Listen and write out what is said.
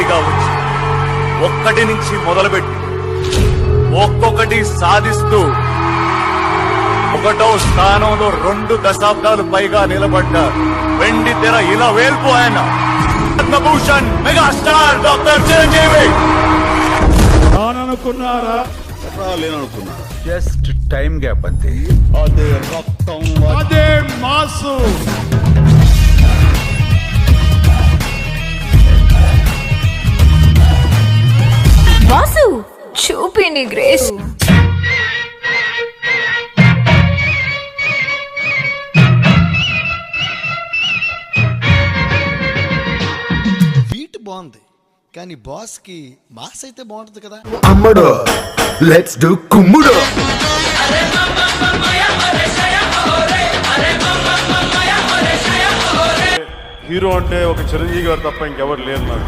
వరుసగా వచ్చి ఒక్కటి నుంచి మొదలుపెట్టి ఒక్కొక్కటి సాధిస్తూ 1వ స్థానంలో 2 దశాబ్దాలు పైగా నిలబడ్డ వెండి తెర ఇలా వేల్పు ఆయన పద్మభూషణ్ మెగాస్టార్ డాక్టర్ చిరంజీవి. అనుకున్నారా? లేననుకున్నారా? జస్ట్ టైం గ్యాప్ అంతే. అదే రక్తం, అదే మాసు. వాసు చూపిని గ్రేస్. బీట్ బాగుంది కానీ బాస్ కి మాస్ అయితే బాగుంటుంది కదా. అమ్మడు లెట్స్ డు కుమ్ముడు. హీరో అంటే ఒక చిరంజీవి గారు తప్ప ఇంకెవరు లేరు నాకు.